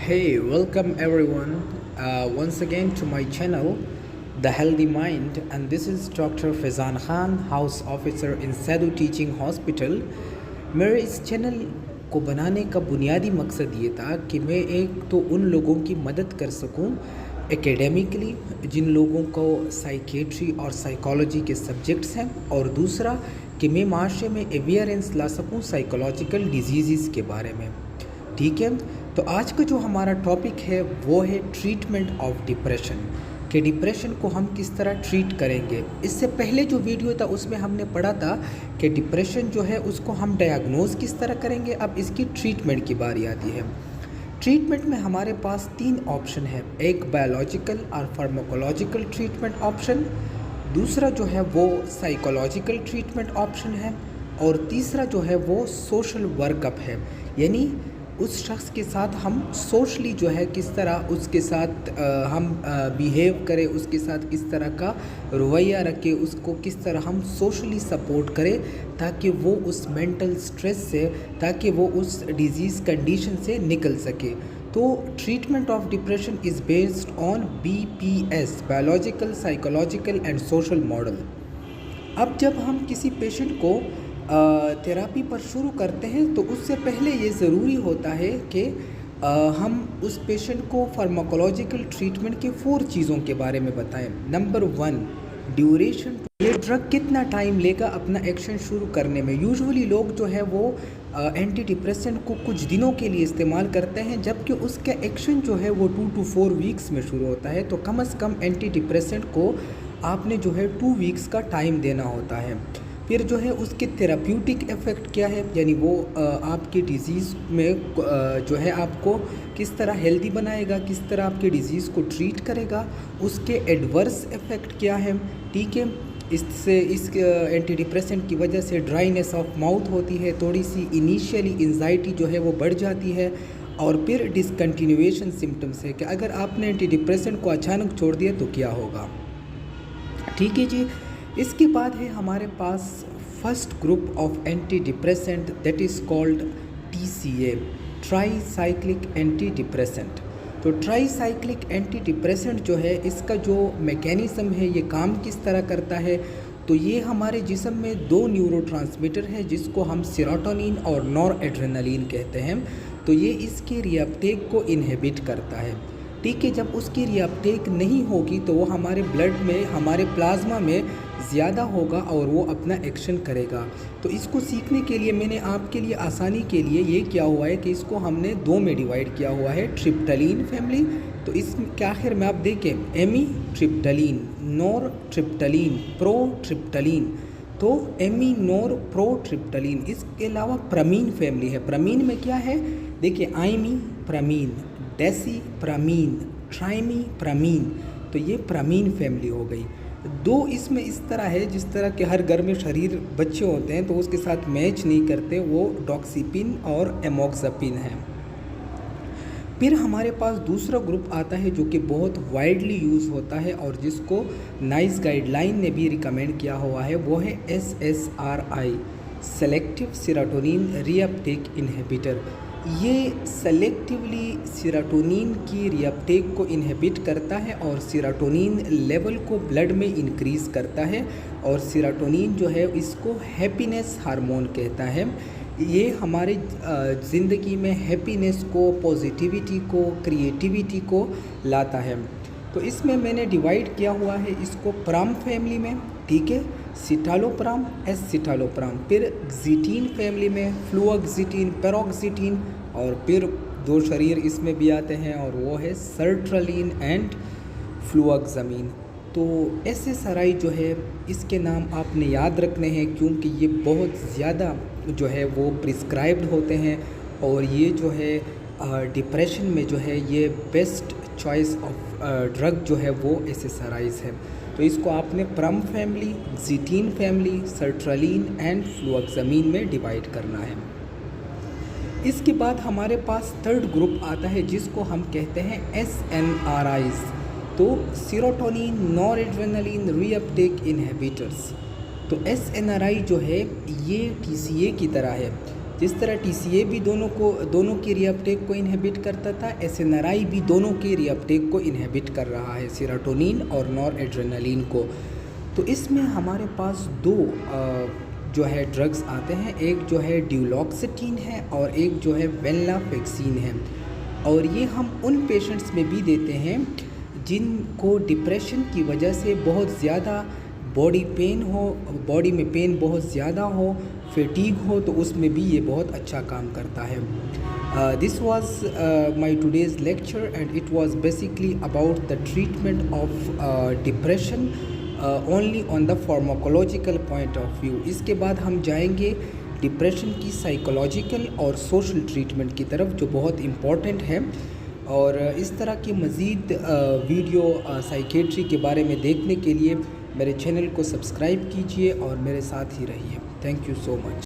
Hey, welcome everyone once again to my channel, The Healthy Mind, and this is Dr. Faizan Khan, House Officer in Sadhu Teaching Hospital. मेरे इस channel को बनाने का बुनियादी मकसद ये था कि मैं एक तो उन लोगों की मदद कर सकूं एकेडमिकली जिन लोगों को साइकेट्री और साइकोलॉजी के सब्जेक्ट्स हैं, और दूसरा कि मैं माशरे में अवेयरेंस ला सकूं साइकोलॉजिकल डिजीज़ के बारे में। ठीक है, तो आज का जो हमारा टॉपिक है वो है ट्रीटमेंट ऑफ डिप्रेशन, कि डिप्रेशन को हम किस तरह ट्रीट करेंगे। इससे पहले जो वीडियो था उसमें हमने पढ़ा था कि डिप्रेशन जो है उसको हम डायग्नोज किस तरह करेंगे। अब इसकी ट्रीटमेंट की बारी आती है। ट्रीटमेंट में हमारे पास 3 ऑप्शन है, एक बायोलॉजिकल और फार्माकोलॉजिकल ट्रीटमेंट ऑप्शन, दूसरा जो है वो साइकोलॉजिकल ट्रीटमेंट ऑप्शन है, और तीसरा जो है वो सोशल वर्कअप है, यानी उस शख्स के साथ हम सोशली जो है किस तरह उसके साथ हम बिहेव करें, उसके साथ किस तरह का रवैया रखें, उसको किस तरह हम सोशली सपोर्ट करें ताकि वो उस मेंटल स्ट्रेस से, ताकि वो उस डिजीज़ कंडीशन से निकल सके। तो treatment of depression is based on BPS, biological, psychological and social model. अब जब हम किसी पेशेंट को थेरापी पर शुरू करते हैं तो उससे पहले ये ज़रूरी होता है कि हम उस पेशेंट को फार्माकोलॉजिकल ट्रीटमेंट के 4 चीज़ों के बारे में बताएं। नंबर 1, ड्यूरेशन, ये ड्रग कितना टाइम लेगा अपना एक्शन शुरू करने में। यूजुअली लोग जो है वो एंटी डिप्रेसेंट को कुछ दिनों के लिए इस्तेमाल करते हैं, जबकि उसका एक्शन जो है वो 2 to 4 वीक्स में शुरू होता है। तो कम से कम एंटी डिप्रेसेंट को आपने जो है 2 वीक्स का टाइम देना होता है। फिर जो है उसके थेराप्यूटिक इफ़ेक्ट क्या है, यानी वो आपकी डिज़ीज़ में जो है आपको किस तरह हेल्दी बनाएगा, किस तरह आपके डिज़ीज़ को ट्रीट करेगा, उसके एडवर्स इफ़ेक्ट क्या है। ठीक है, इससे इस एंटी डिप्रेसेंट की वजह से ड्राइनेस ऑफ माउथ होती है, थोड़ी सी इनिशियली एंजाइटी जो है वो बढ़ जाती है, और फिर डिसकंटिन्यूएशन सिम्टम्स है कि अगर आपने एंटी डिप्रेसेंट को अचानक छोड़ दिया तो क्या होगा। ठीक है जी। इसके बाद है हमारे पास first group of antidepressant, that is called TCA, tricyclic antidepressant. तो ट्राई साइक्लिक एंटी डिप्रेसेंट जो है इसका जो मैकेनिज़्म है, ये काम किस तरह करता है, तो ये हमारे जिस्म में 2 न्यूरोट्रांसमीटर है जिसको हम सेरोटोनिन और नॉरएड्रेनालिन कहते हैं। तो ये इसके रीअपटेक को इनहिबिट करता है। ठीक है, जब उसकी रीअपटेक नहीं होगी तो वो हमारे ब्लड में, हमारे प्लाज्मा में ज़्यादा होगा और वो अपना एक्शन करेगा। तो इसको सीखने के लिए मैंने आपके लिए आसानी के लिए ये किया हुआ है कि इसको हमने 2 में डिवाइड किया हुआ है, ट्रिप्टलिन फैमिली। तो इसके आखिर में आप देखें एमी ट्रिप्टलिन, नोर ट्रिप्टलिन, प्रो ट्रिप्टलिन। तो एमी नोर प्रो ट्रिप्टलिन। इसके अलावा प्रमीन फैमिली है। प्रमीन में क्या है, देखिए आइमी प्रमीन, डेसी प्रमीन, ट्राइमी प्रमीन। तो ये प्रमीन फैमिली हो गई। 2 इसमें इस तरह है जिस तरह के हर घर में शरीर बच्चे होते हैं तो उसके साथ मैच नहीं करते, वो डॉक्सीपिन और एमोक्सापिन है। फिर हमारे पास दूसरा ग्रुप आता है जो कि बहुत वाइडली यूज़ होता है और जिसको नाइस गाइडलाइन ने भी रिकमेंड किया हुआ है, वो है SSRI, selective serotonin reuptake inhibitor. ये सेलेक्टिवली सेरोटोनिन की रीअपटेक को इनहिबिट करता है और सेरोटोनिन लेवल को ब्लड में इंक्रीज़ करता है, और सेरोटोनिन जो है इसको हैप्पीनेस हार्मोन कहता है। ये हमारे ज़िंदगी में हैप्पीनेस को, पॉजिटिविटी को, क्रिएटिविटी को लाता है। तो इसमें मैंने डिवाइड किया हुआ है इसको प्राम फैमिली में। ठीक है, सिटालोप्राम, एसिटालोप्राम। फिर एक्जिटीन फैमिली में फ्लूओक्सिटीन, पेरोक्सिटीन, और फिर 2 शरीर इसमें भी आते हैं और वो है सर्ट्रलिन एंड फ्लूओक्सामिन। तो SSRI जो है इसके नाम आपने याद रखने हैं क्योंकि ये बहुत ज़्यादा जो है वो प्रिस्क्राइब्ड होते हैं, और ये जो है डिप्रेशन में जो है ये बेस्ट चॉइस ऑफ ड्रग जो है वो SSRIs है। तो इसको आपने प्रम फैमिली, एक्जिटीन फैमिली, सर्ट्रलिन एंड फ्लूओक्सामिन में डिवाइड करना है। इसके बाद हमारे पास थर्ड ग्रुप आता है जिसको हम कहते हैं SNRIs, तो सेरोटोनिन नॉरएड्रेनालिन रीअपटेक इनहिबिटर्स। तो SNRI जो है ये TCA की तरह है। जिस तरह TCA भी दोनों के रीअपटेक को इनहिबिट करता था, SNRI भी दोनों के रीअपटेक को इनहिबिट कर रहा है, सेरोटोनिन और नॉरएड्रेनालिन को। तो इसमें हमारे पास दो जो है ड्रग्स आते हैं, एक जो है ड्यूलॉक्सिटीन है और एक जो है वेंलाफेक्सिन है। और ये हम उन पेशेंट्स में भी देते हैं जिनको डिप्रेशन की वजह से बहुत ज़्यादा बॉडी पेन हो, बॉडी में पेन बहुत ज़्यादा हो, फैटीग हो, तो उसमें भी ये बहुत अच्छा काम करता है। This was my today's lecture and it was basically about the treatment of depression only on the pharmacological point of view। इसके बाद हम जाएंगे डिप्रेशन की साइकोलॉजिकल और सोशल ट्रीटमेंट की तरफ, जो बहुत इम्पॉर्टेंट है। और इस तरह के मज़ीद वीडियो साइकेट्री के बारे में देखने के लिए मेरे चैनल को सब्सक्राइब कीजिए और मेरे साथ ही रहिए। Thank you so much.